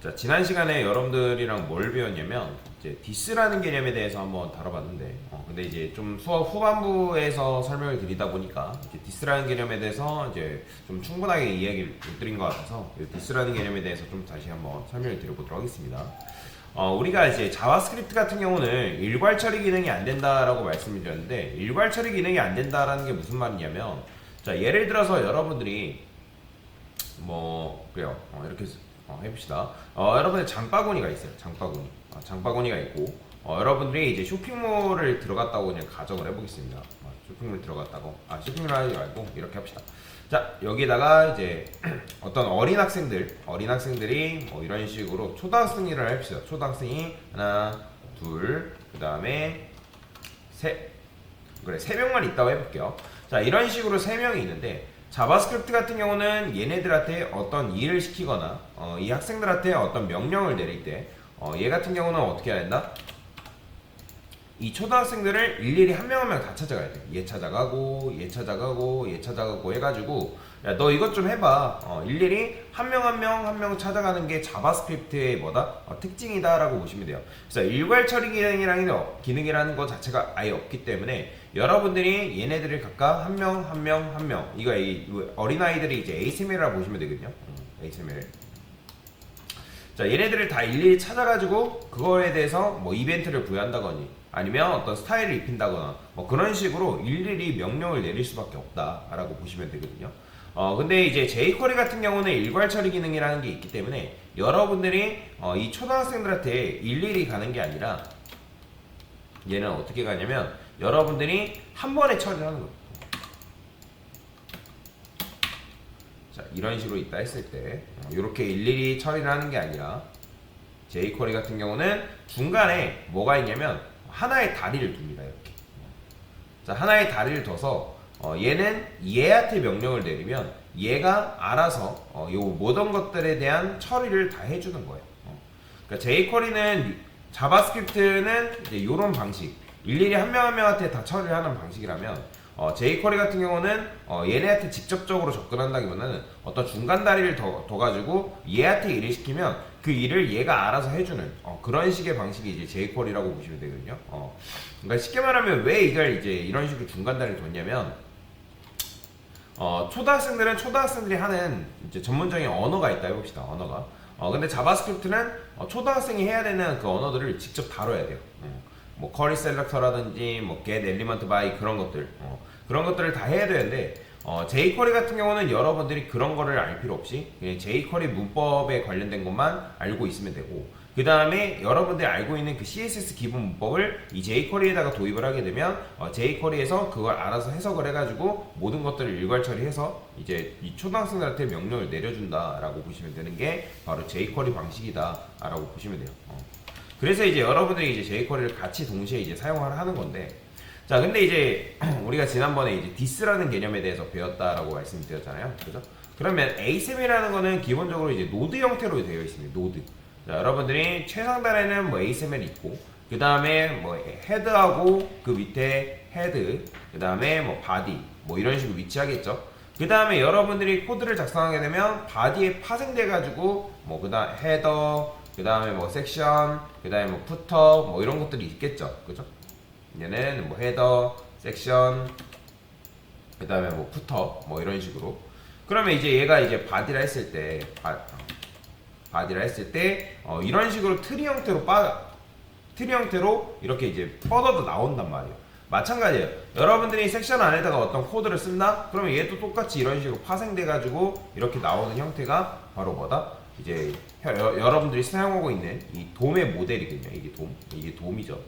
자, 지난 시간에 여러분들이랑 뭘 배웠냐면 이제 디스라는 개념에 대해서 한번 다뤄봤는데 근데 이제 좀 수업 후반부에서 설명을 드리다 보니까 이제 디스라는 개념에 대해서 이제 좀 충분하게 이야기를 못 드린 것 같아서 디스라는 개념에 대해서 좀 다시 한번 설명을 드려보도록 하겠습니다. 우리가 이제 자바스크립트 같은 경우는 일괄 처리 기능이 안 된다라고 말씀을 드렸는데, 일괄 처리 기능이 안 된다라는 게 무슨 말이냐면, 자, 예를 들어서 여러분들이 그래요. 이렇게 해봅시다. 여러분의 장바구니가 있어요. 장바구니가 있고, 여러분들이 이제 쇼핑몰을 들어갔다고 그냥 가정을 해보겠습니다. 쇼핑몰 들어갔다고. 쇼핑몰 하지 말고 이렇게 합시다. 자, 여기다가 이제 어떤 어린 학생들이 뭐 이런 식으로 초등학생이라 합시다. 초등학생이 하나, 둘, 그 다음에 셋. 그래, 세 명만 있다고 해볼게요. 자, 이런 식으로 세 명이 있는데, 자바스크립트 같은 경우는 얘네들한테 어떤 일을 시키거나 이 학생들한테 어떤 명령을 내릴 때 얘 같은 경우는 어떻게 해야 된다? 이 초등학생들을 일일이 한 명 한 명 다 찾아가야 돼. 얘 찾아가고 얘 찾아가고 얘 찾아가고 해가지고, 야, 너 이것 좀 해봐. 일일이 한 명 한 명 한 명 찾아가는 게 자바스크립트의 뭐다? 특징이다라고 보시면 돼요. 그래서 일괄 처리 기능이라는 것 자체가 아예 없기 때문에 여러분들이 얘네들을 각각 한 명 한 명 한 명, 이거 어린아이들이 이제 ASMR이라고 보시면 되거든요. ASMR. 자, 얘네들을 다 일일이 찾아가지고 그거에 대해서 뭐 이벤트를 부여한다거니 아니면 어떤 스타일을 입힌다거나 뭐 그런 식으로 일일이 명령을 내릴 수밖에 없다라고 보시면 되거든요. 근데 이제 jQuery 같은 경우는 일괄 처리 기능이라는 게 있기 때문에 여러분들이 이 초등학생들한테 일일이 가는 게 아니라 얘는 어떻게 가냐면 여러분들이 한 번에 처리를 하는 거예요. 자, 이런 식으로 있다 했을 때 이렇게 일일이 처리를 하는 게 아니라 jQuery 같은 경우는 중간에 뭐가 있냐면 하나의 다리를 둡니다. 이렇게. 자, 하나의 다리를 둬서 얘는 얘한테 명령을 내리면 얘가 알아서 요 모든 것들에 대한 처리를 다 해주는 거예요. 그러니까 jQuery는 자바스크립트는 이제 이런 방식, 일일이 한 명 한 명한테 다 처리를 하는 방식이라면 jQuery 같은 경우는 얘네한테 직접적으로 접근한다기보다는 어떤 중간 다리를 둬가지고 얘한테 일을 시키면 그 일을 얘가 알아서 해주는 그런 식의 방식이 이제 jQuery라고 보시면 되거든요. 그러니까 쉽게 말하면 왜 이걸 이제 이런 식으로 중간 다리를 뒀냐면 초등학생들은 초등학생들이 하는 이제 전문적인 언어가 있다 해봅시다. 언어가. 근데 자바스크립트는 초등학생이 해야 되는 그 언어들을 직접 다뤄야 돼요. 뭐 쿼리 셀렉터라든지 뭐 get element by 그런 것들 그런 것들을 다 해야 되는데 jQuery 같은 경우는 여러분들이 그런 거를 알 필요 없이 그냥 jQuery 문법에 관련된 것만 알고 있으면 되고, 그 다음에 여러분들이 알고 있는 그 CSS 기본 문법을 이 jQuery에다가 도입을 하게 되면 jQuery에서 그걸 알아서 해석을 해가지고 모든 것들을 일괄 처리해서 이제 이 초등학생들한테 명령을 내려준다라고 보시면 되는 게 바로 jQuery 방식이다라고 보시면 돼요. 그래서 이제 여러분들이 이제 jQuery를 같이 동시에 이제 사용을 하는 건데, 자, 근데 이제 우리가 지난번에 이제 디스라는 개념에 대해서 배웠다라고 말씀드렸잖아요. 그죠? 그러면 ASM이라는 거는 기본적으로 이제 노드 형태로 되어 있습니다. 노드. 자, 여러분들이 최상단에는 뭐 ASM이 있고, 그 다음에 뭐 헤드하고 그 밑에 헤드, 그 다음에 뭐 바디, 뭐 이런 식으로 위치하겠죠. 그 다음에 여러분들이 코드를 작성하게 되면 바디에 파생돼가지고 뭐 그다음 헤더, 그 다음에 뭐 섹션, 그 다음에 뭐 푸터, 뭐 이런 것들이 있겠죠. 그죠? 얘는 뭐 헤더, 섹션, 그 다음에 뭐 푸터, 뭐 이런 식으로. 그러면 이제 얘가 이제 바디라 했을 때, 이런 식으로 트리 형태로 이렇게 이제 뻗어도 나온단 말이에요. 마찬가지예요. 여러분들이 섹션 안에다가 어떤 코드를 쓴다? 그러면 얘도 똑같이 이런 식으로 파생돼가지고 이렇게 나오는 형태가 바로 뭐다? 이제 여러분들이 사용하고 있는 이 돔의 모델이거든요. 이게 돔이죠.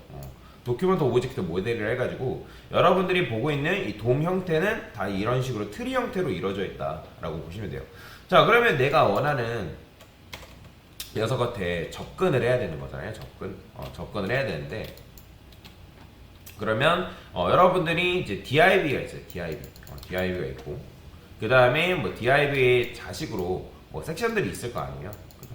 도큐먼트 오브젝트 모델을 해가지고 여러분들이 보고 있는 이 돔 형태는 다 이런 식으로 트리 형태로 이루어져 있다라고 보시면 돼요. 자, 그러면 내가 원하는 녀석한테 접근을 해야 되는 거잖아요. 접근을 해야 되는데, 그러면 여러분들이 이제 div가 있어요. div가 있고, 그 다음에 뭐 div의 자식으로 뭐 섹션들이 있을 거 아니에요. 그죠?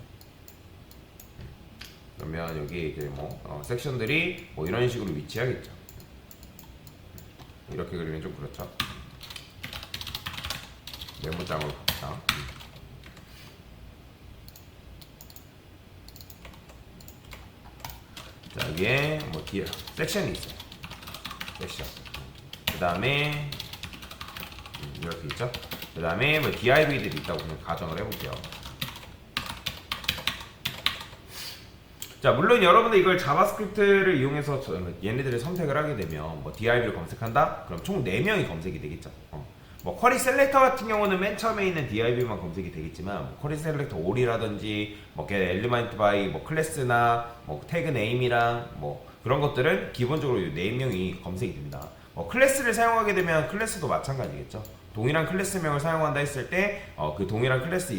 그러면 여기 이제 뭐 섹션들이 뭐 이런 식으로 위치하겠죠. 이렇게 그리면 좀 그렇죠. 메모장으로 갑시다. 자, 여기에 뭐 섹션이 있어요. 섹션. 그 다음에 이렇게 있죠. 그 다음에 뭐 div들이 있다고 그냥 가정을 해볼게요. 자, 물론 여러분들 이걸 자바스크립트를 이용해서 얘네들을 선택을 하게 되면 뭐 div를 검색한다? 그럼 총 4명이 검색이 되겠죠. 뭐 쿼리 셀렉터 같은 경우는 맨 처음에 있는 div만 검색이 되겠지만 뭐 쿼리 셀렉터 all이라든지 뭐 엘리먼트 바이 뭐 클래스나 뭐 태그 네임이랑 뭐 그런 것들은 기본적으로 이 4명이 검색이 됩니다. 클래스를 사용하게 되면 클래스도 마찬가지겠죠. 동일한 클래스명을 사용한다 했을 때 그 동일한 클래스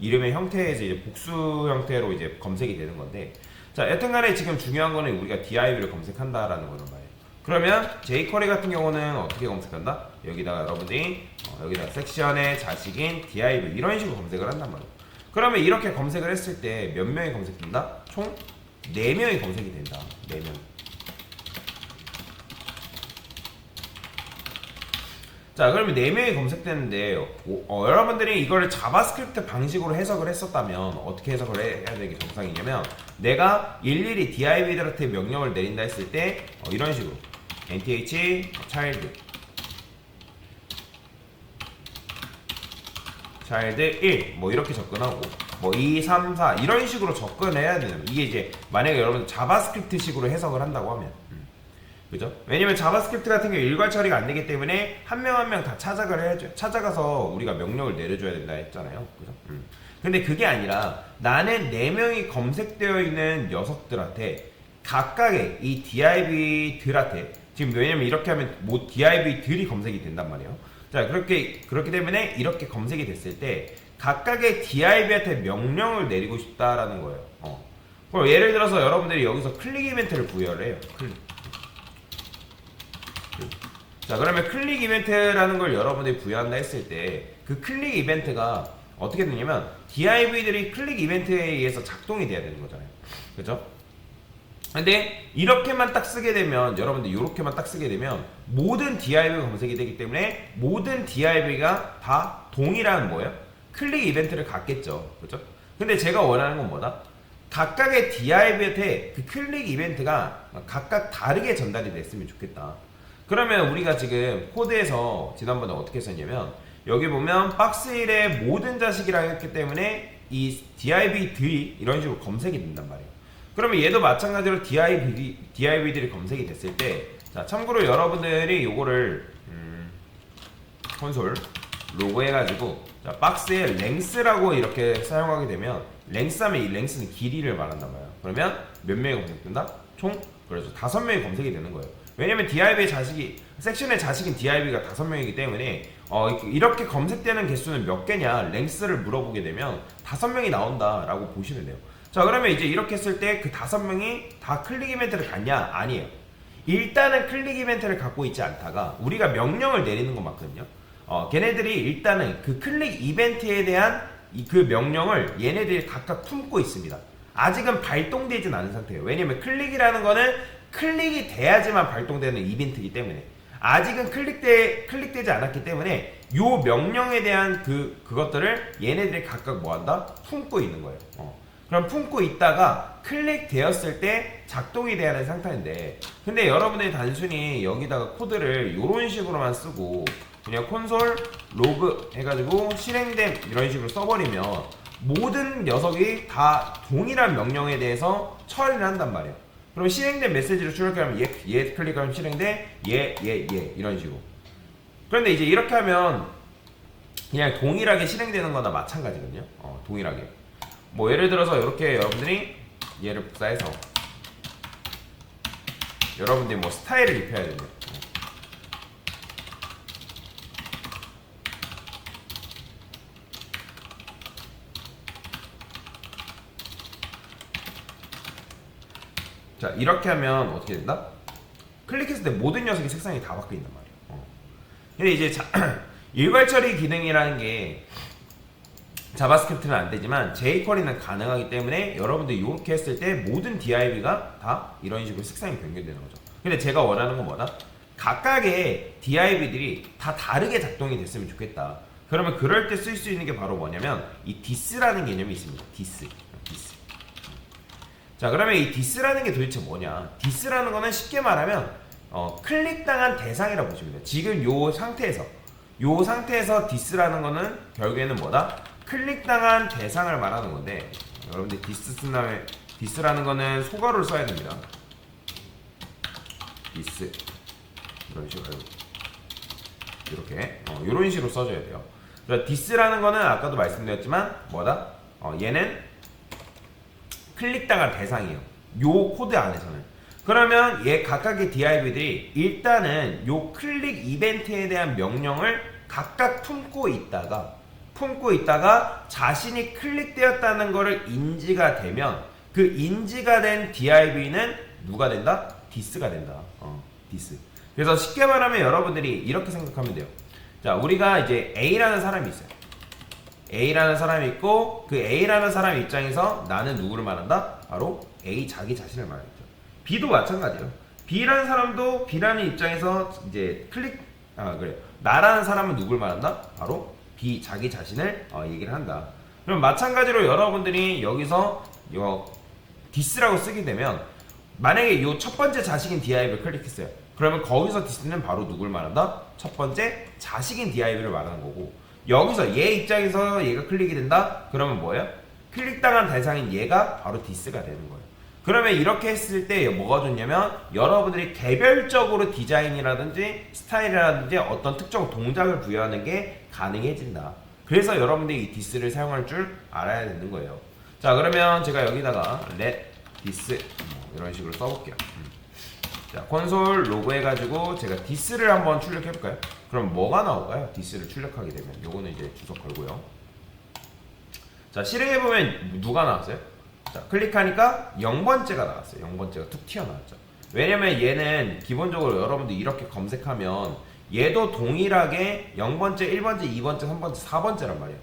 이름의 형태에서 이제 복수 형태로 이제 검색이 되는 건데, 자, 여튼간에 지금 중요한 거는 우리가 div를 검색한다라는 거란 말이에요. 그러면 jQuery 같은 경우는 어떻게 검색한다? 여기다가 여러분들이 여기다가 섹션의 자식인 div 이런 식으로 검색을 한단 말이에요. 그러면 이렇게 검색을 했을 때 몇 명이 검색된다? 총 4명이 검색이 된다. 4명. 자, 그러면 4명이 검색되는데 여러분들이 이걸 자바스크립트 방식으로 해석을 했었다면 어떻게 해석을 해야 되는 게 정상이냐면, 내가 일일이 div들한테 명령을 내린다 했을 때 이런 식으로 nth child 1 뭐 이렇게 접근하고 뭐 2, 3, 4 이런 식으로 접근을 해야 되는, 이게 이제 만약에 여러분 자바스크립트 식으로 해석을 한다고 하면 그죠? 왜냐면 자바스크립트 같은 경우 일괄 처리가 안 되기 때문에 한 명 한 명 다 찾아가서 우리가 명령을 내려줘야 된다 했잖아요. 그죠? 근데 그게 아니라 나는 4명이 검색되어 있는 녀석들한테 각각의 이 div들한테 지금, 왜냐면 이렇게 하면 뭐 div들이 검색이 된단 말이에요. 자, 그렇기 때문에 이렇게 검색이 됐을 때 각각의 div한테 명령을 내리고 싶다라는 거예요. 그럼 예를 들어서 여러분들이 여기서 클릭 이벤트를 부여를 해요. 자, 그러면 클릭 이벤트라는 걸 여러분들이 부여한다 했을 때 그 클릭 이벤트가 어떻게 되냐면 div들이 클릭 이벤트에 의해서 작동이 돼야 되는 거잖아요. 그죠? 근데 이렇게만 딱 쓰게 되면, 여러분들 이렇게만 딱 쓰게 되면 모든 div가 검색이 되기 때문에 모든 div가 다 동일한 뭐예요? 클릭 이벤트를 갖겠죠. 그죠? 근데 제가 원하는 건 뭐다? 각각의 div한테 그 클릭 이벤트가 각각 다르게 전달이 됐으면 좋겠다. 그러면 우리가 지금 코드에서 지난번에 어떻게 썼냐면, 여기 보면 박스1의 모든 자식이라고 했기 때문에 이 div들이 이런 식으로 검색이 된단 말이에요. 그러면 얘도 마찬가지로 div들이 검색이 됐을 때, 자, 참고로 여러분들이 요거를 콘솔 로그 해가지고, 자, 박스에 length라고 이렇게 사용하게 되면, length 하면 이 length는 길이를 말한단 말이에요. 그러면 몇 명이 검색된다? 총 그래서 5명이 검색이 되는 거예요. 왜냐면 div의 자식이, 섹션의 자식인 div가 5명이기 때문에 이렇게 검색되는 개수는 몇 개냐 length를 물어보게 되면 5명이 나온다라고 보시면 돼요. 자, 그러면 이제 이렇게 했을 때 그 5명이 다 클릭 이벤트를 갖냐? 아니에요. 일단은 클릭 이벤트를 갖고 있지 않다가 우리가 명령을 내리는 건 맞거든요. 걔네들이 일단은 그 클릭 이벤트에 대한 그 명령을 얘네들이 각각 품고 있습니다. 아직은 발동되진 않은 상태예요. 왜냐면 클릭이라는 거는 클릭이 돼야지만 발동되는 이벤트이기 때문에 아직은 클릭되지 않았기 때문에 요 명령에 대한 그것들을 얘네들이 각각 뭐한다? 품고 있는 거예요. 그럼 품고 있다가 클릭되었을 때 작동이 돼야 하는 상태인데, 근데 여러분들이 단순히 여기다가 코드를 이런 식으로만 쓰고 그냥 콘솔 로그 해가지고 실행됨 이런 식으로 써버리면 모든 녀석이 다 동일한 명령에 대해서 처리를 한단 말이에요. 그럼 실행된 메시지를 출력하면 얘 클릭하면 실행돼, 얘 이런 식으로. 그런데 이제 이렇게 하면 그냥 동일하게 실행되는 거나 마찬가지거든요. 동일하게. 뭐 예를 들어서 이렇게 여러분들이 얘를 복사해서 여러분들이 뭐 스타일을 입혀야 된대요. 자, 이렇게 하면 어떻게 된다? 클릭했을 때 모든 녀석의 색상이 다 바뀐단 말이에요. 근데 이제 일괄 처리 기능이라는 게 자바스크립트는 안 되지만 jQuery는 가능하기 때문에 여러분들이 이렇게 했을 때 모든 div가 다 이런 식으로 색상이 변경되는 거죠. 근데 제가 원하는 건 뭐다? 각각의 div들이 다 다르게 작동이 됐으면 좋겠다. 그러면 그럴 때 쓸 수 있는 게 바로 뭐냐면 이 this라는 개념이 있습니다. this. 자, 그러면 이 디스라는 게 도대체 뭐냐? 디스라는 거는 쉽게 말하면 클릭당한 대상이라고 보시면 돼요. 지금 요 상태에서 디스라는 거는 결국에는 뭐다? 클릭당한 대상을 말하는 건데, 여러분들 디스 쓴 다음에 디스라는 거는 소괄호를 써야 됩니다. 디스 이런 식으로 이렇게 이런 식으로 써줘야 돼요. 그래서 디스라는 거는 아까도 말씀드렸지만 뭐다? 얘는 클릭당할 대상이에요. 요 코드 안에서는. 그러면 얘 각각의 DIV들이 일단은 요 클릭 이벤트에 대한 명령을 각각 품고 있다가 자신이 클릭되었다는 것을 인지가 되면 그 인지가 된 DIV는 누가 된다? 디스가 된다. 디스. 그래서 쉽게 말하면 여러분들이 이렇게 생각하면 돼요. 자, 우리가 이제 A라는 사람이 있어요. A라는 사람이 있고 그 A라는 사람 입장에서 나는 누구를 말한다? 바로 A 자기 자신을 말하겠죠. B도 마찬가지예요. B라는 사람도 B라는 입장에서 이제 그래. 나라는 사람은 누구를 말한다? 바로 B 자기 자신을 얘기를 한다. 그럼 마찬가지로 여러분들이 여기서 디스라고 쓰게 되면 만약에 요 첫 번째 자식인 DIV를 클릭했어요. 그러면 거기서 디스는 바로 누굴 말한다? 첫 번째 자식인 DIV를 말하는 거고, 여기서 얘 입장에서 얘가 클릭이 된다? 그러면 뭐예요? 클릭당한 대상인 얘가 바로 디스가 되는 거예요. 그러면 이렇게 했을 때 뭐가 좋냐면 여러분들이 개별적으로 디자인이라든지 스타일이라든지 어떤 특정 동작을 부여하는 게 가능해진다. 그래서 여러분들이 이 디스를 사용할 줄 알아야 되는 거예요. 자, 그러면 제가 여기다가 let 디스 이런 식으로 써볼게요. 자, 콘솔 로그 해가지고 제가 디스를 한번 출력해볼까요? 그럼 뭐가 나올까요? 디스를 출력하게 되면 요거는 이제 주석 걸고요. 자, 실행해보면 누가 나왔어요? 자, 클릭하니까 0번째가 나왔어요. 0번째가 툭 튀어나왔죠. 왜냐면 얘는 기본적으로 여러분들 이렇게 검색하면 얘도 동일하게 0번째, 1번째, 2번째, 3번째, 4번째란 말이에요.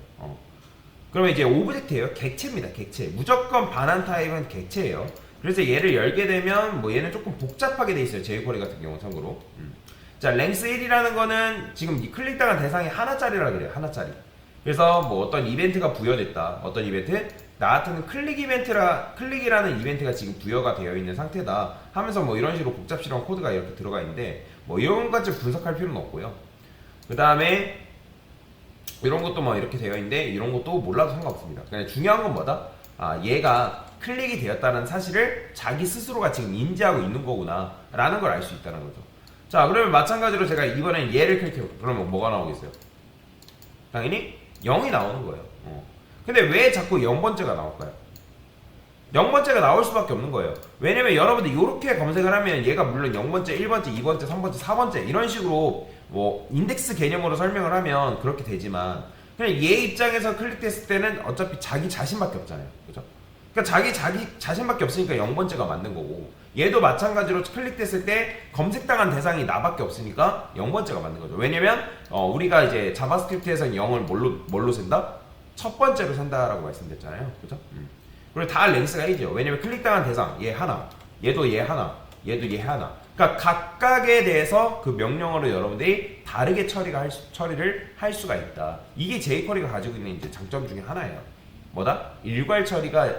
그러면 이제 오브젝트예요. 객체입니다. 객체. 무조건 반환 타입은 객체예요. 그래서 얘를 열게 되면 뭐 얘는 조금 복잡하게 돼 있어요. jQuery 같은 경우 참고로. 자, length 1이라는 거는 지금 이 클릭당한 대상이 하나짜리라 그래요. 하나짜리. 그래서 뭐 어떤 이벤트가 부여됐다. 어떤 이벤트? 나 같은 클릭이라는 이벤트가 지금 부여가 되어 있는 상태다 하면서 뭐 이런 식으로 복잡스러운 코드가 이렇게 들어가 있는데 뭐 이런 것까지 분석할 필요는 없고요. 그 다음에 이런 것도 뭐 이렇게 되어 있는데 이런 것도 몰라도 상관없습니다. 그냥 중요한 건 뭐다? 얘가 클릭이 되었다는 사실을 자기 스스로가 지금 인지하고 있는 거구나 라는 걸 알 수 있다는 거죠. 자, 그러면 마찬가지로 제가 이번엔 얘를 클릭해볼게요. 그러면 뭐가 나오겠어요? 당연히 0이 나오는 거예요. 근데 왜 자꾸 0번째가 나올까요? 0번째가 나올 수밖에 없는 거예요. 왜냐면 여러분들 이렇게 검색을 하면 얘가 물론 0번째, 1번째, 2번째, 3번째, 4번째 이런 식으로 뭐 인덱스 개념으로 설명을 하면 그렇게 되지만 그냥 얘 입장에서 클릭됐을 때는 어차피 자기 자신밖에 없잖아요. 그죠? 그러니까 자기 자신밖에 없으니까 0번째가 맞는 거고, 얘도 마찬가지로 클릭됐을 때 검색당한 대상이 나밖에 없으니까 0번째가 맞는 거죠. 왜냐면 우리가 이제 자바스크립트에서는 0을 뭘로 센다? 첫 번째로 센다라고 말씀드렸잖아요. 그죠? 그리고 다 랭스가 1이죠. 왜냐면 클릭당한 대상 얘 하나, 얘도 얘 하나, 얘도 얘 하나. 그러니까 각각에 대해서 그 명령어로 여러분들이 다르게 처리를 할 수가 있다. 이게 jQuery가 가지고 있는 이제 장점 중에 하나예요. 뭐다? 일괄 처리가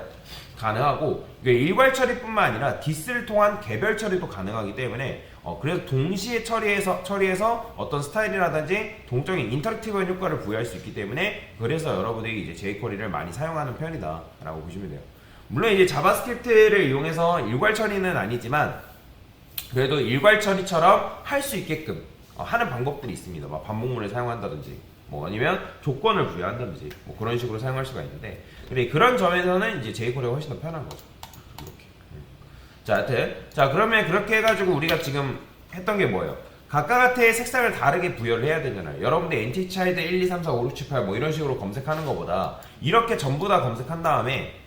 가능하고, 일괄 처리뿐만 아니라 디스를 통한 개별 처리도 가능하기 때문에 그래서 동시에 처리해서 어떤 스타일이라든지 동적인 인터랙티브한 효과를 부여할 수 있기 때문에 그래서 여러분들이 이제 jQuery를 많이 사용하는 편이다라고 보시면 돼요. 물론 이제 자바스크립트를 이용해서 일괄 처리는 아니지만 그래도 일괄 처리처럼 할 수 있게끔 하는 방법들이 있습니다. 막 반복문을 사용한다든지 뭐 아니면 조건을 부여한다든지 뭐 그런 식으로 사용할 수가 있는데, 근데 그런 점에서는 이제 jQuery가 훨씬 더 편한 거죠. 이렇게. 자, 하여튼 그러면 그렇게 해가지고 우리가 지금 했던 게 뭐예요? 각각의 색상을 다르게 부여를 해야 되잖아요. 여러분들 NTChild 1, 2, 3, 4, 5, 6, 7, 8 뭐 이런 식으로 검색하는 것보다 이렇게 전부 다 검색한 다음에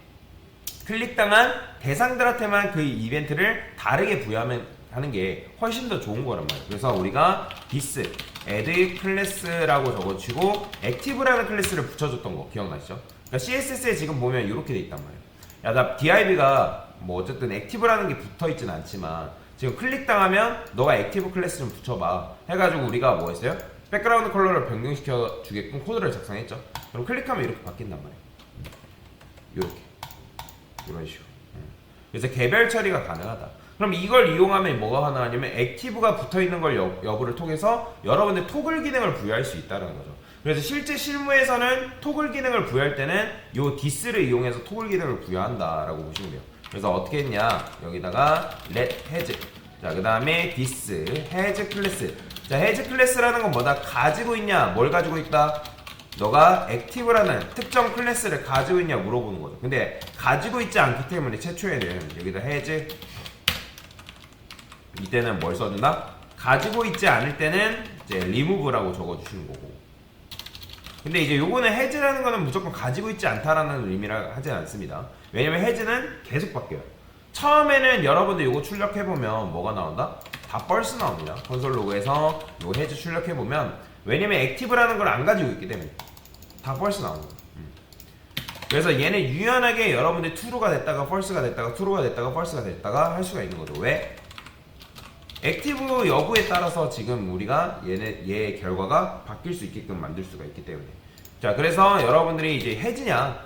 클릭당한 대상들한테만 그 이벤트를 다르게 부여하는 게 훨씬 더 좋은 거란 말이에요. 그래서 우리가 this add 클래스라고 적어주고 active라는 클래스를 붙여줬던 거 기억나시죠? 그러니까 CSS에 지금 보면 이렇게 돼 있단 말이에요. 야, 나 div가 뭐 어쨌든 active라는 게 붙어있진 않지만 지금 클릭당하면 너가 active 클래스 좀 붙여봐 해가지고 우리가 뭐 했어요? 백그라운드 컬러를 변경시켜 주게끔 코드를 작성했죠. 그럼 클릭하면 이렇게 바뀐단 말이에요. 이렇게 이런 식으로. 그래서 개별 처리가 가능하다. 그럼 이걸 이용하면 뭐가 가능하냐면 액티브가 붙어있는 걸 여부를 통해서 여러분들 토글 기능을 부여할 수 있다는 거죠. 그래서 실제 실무에서는 토글 기능을 부여할 때는 요 디스를 이용해서 토글 기능을 부여한다라고 보시면 돼요. 그래서 어떻게 했냐, 여기다가 let has, 자, 그 다음에 this has 클래스. 자, has 클래스라는 건 뭐다? 가지고 있냐? 뭘 가지고 있다? 너가 액티브라는 특정 클래스를 가지고 있냐 물어보는 거죠. 근데 가지고 있지 않기 때문에 최초에는 여기다 has, 이때는 뭘 써준다? 가지고 있지 않을 때는 이제 remove라고 적어주시는 거고. 근데 이제 요거는 has라는 거는 무조건 가지고 있지 않다라는 의미라 하지 않습니다. 왜냐면 has는 계속 바뀌어요. 처음에는 여러분들 요거 출력해보면 뭐가 나온다? 다 false 나옵니다. 콘솔 로그에서 요 has 출력해보면, 왜냐면 액티브라는 걸 안 가지고 있기 때문에 다 false 나옵니다. 그래서 얘는 유연하게 여러분들 true가 됐다가 false가 됐다가 true가 됐다가 false가 됐다가 할 수가 있는 거죠. 왜? 액티브 여부에 따라서 지금 우리가 얘의 결과가 바뀔 수 있게끔 만들 수가 있기 때문에. 자, 그래서 여러분들이 이제 has냐,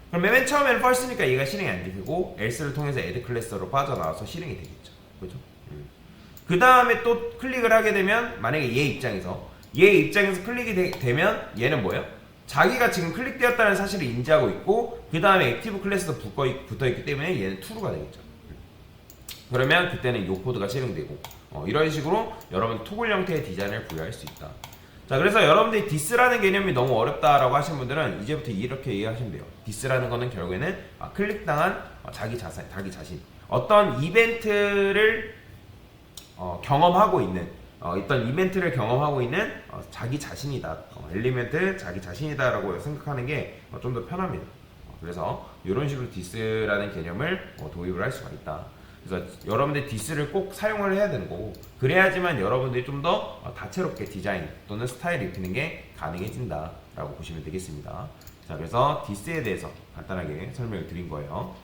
그럼 맨 처음에는 false니까 얘가 실행이 안 되고 else를 통해서 add 클래스로 빠져나와서 실행이 되겠죠. 그죠? 그 다음에 또 클릭을 하게 되면, 만약에 얘 입장에서 클릭이 되면 얘는 뭐예요? 자기가 지금 클릭되었다는 사실을 인지하고 있고, 그 다음에 액티브 클래스도 붙어있기 때문에 얘는 true가 되겠죠. 그러면 그때는 이 코드가 실행되고, 이런 식으로 여러분 토글 형태의 디자인을 부여할 수 있다. 자, 그래서 여러분들이 디스라는 개념이 너무 어렵다라고 하신 분들은 이제부터 이렇게 이해하시면 돼요. 디스라는 거는 결국에는 클릭당한 자기 자신, 어떤 이벤트를 경험하고 있는, 어떤 이벤트를 경험하고 있는 자기 자신이다, 엘리멘트 자기 자신이다라고 생각하는 게 좀 더 편합니다. 그래서 이런 식으로 디스라는 개념을 도입을 할 수가 있다. 그래서 여러분들 디스를 꼭 사용을 해야 되는 거고, 그래야지만 여러분들이 좀 더 다채롭게 디자인 또는 스타일 입히는 게 가능해진다 라고 보시면 되겠습니다. 자, 그래서 디스에 대해서 간단하게 설명을 드린 거예요.